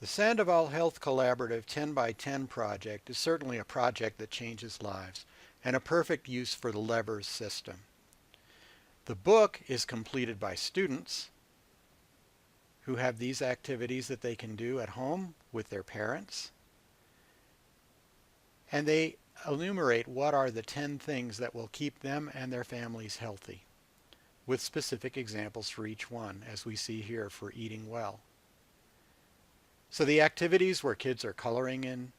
The Sandoval Health Collaborative 10 by 10 project is certainly a project that changes lives and a perfect use for the levers system. The book is completed by students who have these activities that they can do at home with their parents, and they enumerate what are the 10 things that will keep them and their families healthy, with specific examples for each one, as we see here for eating well. So the activities where kids are coloring in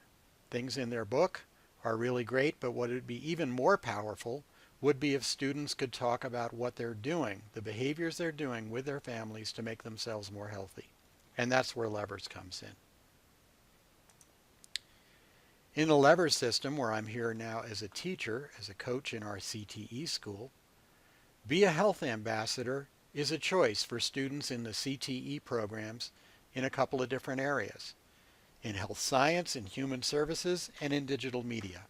things in their book are really great, but what would be even more powerful would be if students could talk about what they're doing, the behaviors they're doing with their families to make themselves more healthy. And that's where levers comes in. In the levers system, where I'm here now as a teacher, as a coach in our CTE school, be a health ambassador is a choice for students in the CTE programs in a couple of different areas: in health science, in human services, and in digital media.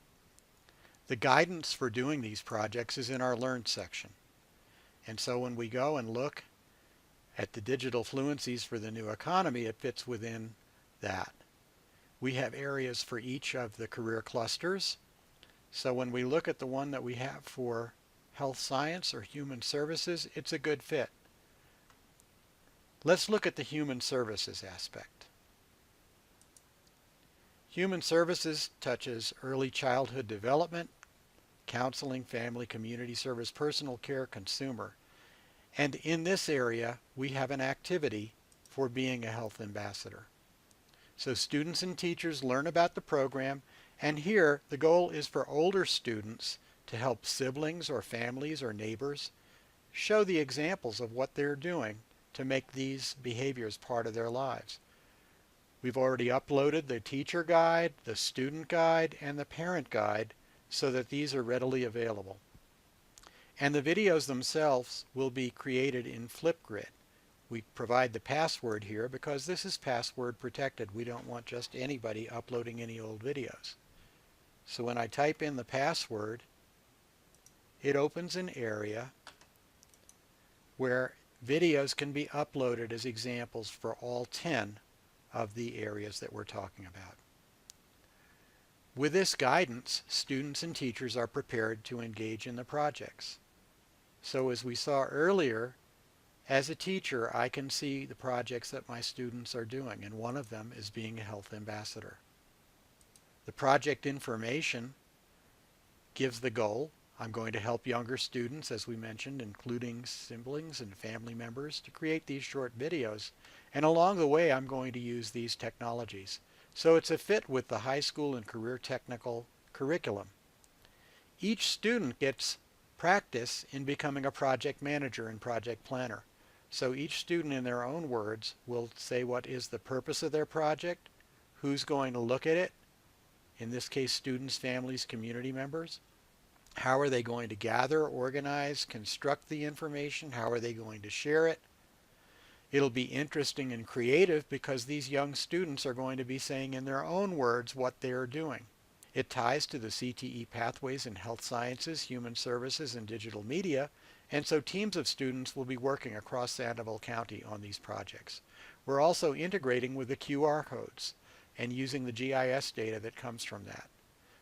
The guidance for doing these projects is in our Learn section. And so when we go and look at the digital fluencies for the new economy, it fits within that. We have areas for each of the career clusters. So when we look at the one that we have for health science or human services, it's a good fit. Let's look at the human services aspect. Human services touches early childhood development, counseling, family, community service, personal care, consumer. And in this area, we have an activity for being a health ambassador. So students and teachers learn about the program, and here the goal is for older students to help siblings or families or neighbors show the examples of what they're doing to make these behaviors part of their lives. We've already uploaded the teacher guide, the student guide, and the parent guide so that these are readily available. And the videos themselves will be created in Flipgrid. We provide the password here because this is password protected. We don't want just anybody uploading any old videos. So when I type in the password, it opens an area where videos can be uploaded as examples for all 10 of the areas that we're talking about. With this guidance, students and teachers are prepared to engage in the projects. So as we saw earlier, as a teacher, I can see the projects that my students are doing, and one of them is being a health ambassador. The project information gives the goal. I'm going to help younger students, as we mentioned, including siblings and family members, to create these short videos. And along the way, I'm going to use these technologies. So it's a fit with the high school and career technical curriculum. Each student gets practice in becoming a project manager and project planner. So each student, in their own words, will say what is the purpose of their project, who's going to look at it, in this case students, families, community members. How are they going to gather, organize, construct the information? How are they going to share it? It'll be interesting and creative because these young students are going to be saying in their own words what they're doing. It ties to the CTE pathways in health sciences, human services, and digital media, and so teams of students will be working across Sandoval County on these projects. We're also integrating with the QR codes and using the GIS data that comes from that.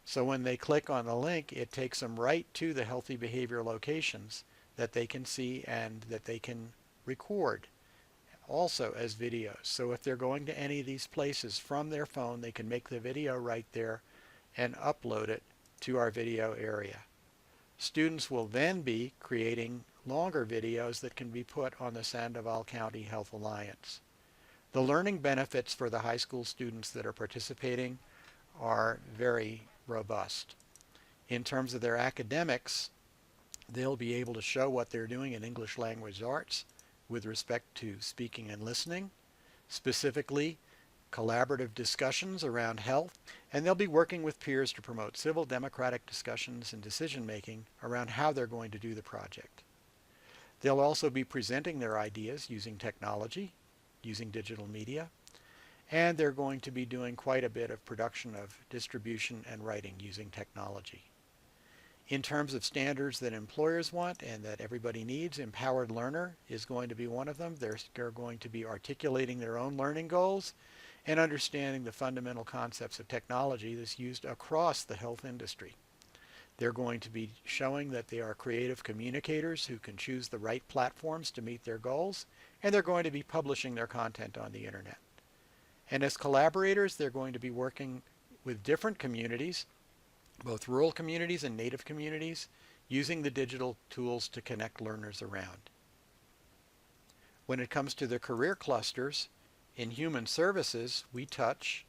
So when they click on the link, it takes them right to the healthy behavior locations that they can see and that they can record also as videos. So if they're going to any of these places from their phone, they can make the video right there and upload it to our video area. Students will then be creating longer videos that can be put on the Sandoval County Health Alliance. The learning benefits for the high school students that are participating are very robust. In terms of their academics, they'll be able to show what they're doing in English language arts with respect to speaking and listening, specifically collaborative discussions around health, and they'll be working with peers to promote civil democratic discussions and decision making around how they're going to do the project. They'll also be presenting their ideas using technology, using digital media, and they're going to be doing quite a bit of production of distribution and writing using technology. In terms of standards that employers want and that everybody needs, Empowered Learner is going to be one of them. They're going to be articulating their own learning goals, and understanding the fundamental concepts of technology that's used across the health industry. They're going to be showing that they are creative communicators who can choose the right platforms to meet their goals, and they're going to be publishing their content on the internet. And as collaborators, they're going to be working with different communities, both rural communities and native communities, using the digital tools to connect learners around. When it comes to the career clusters, in human services, we touch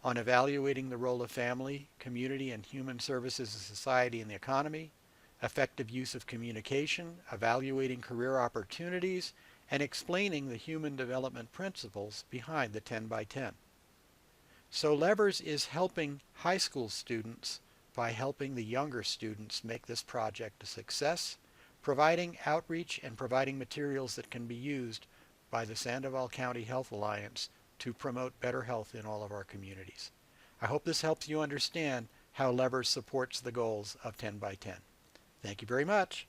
on evaluating the role of family, community, and human services in society and the economy, effective use of communication, evaluating career opportunities, and explaining the human development principles behind the 10 by 10. So Levers is helping high school students by helping the younger students make this project a success, providing outreach and providing materials that can be used by the Sandoval County Health Alliance to promote better health in all of our communities. I hope this helps you understand how Levers supports the goals of 10 by 10. Thank you very much.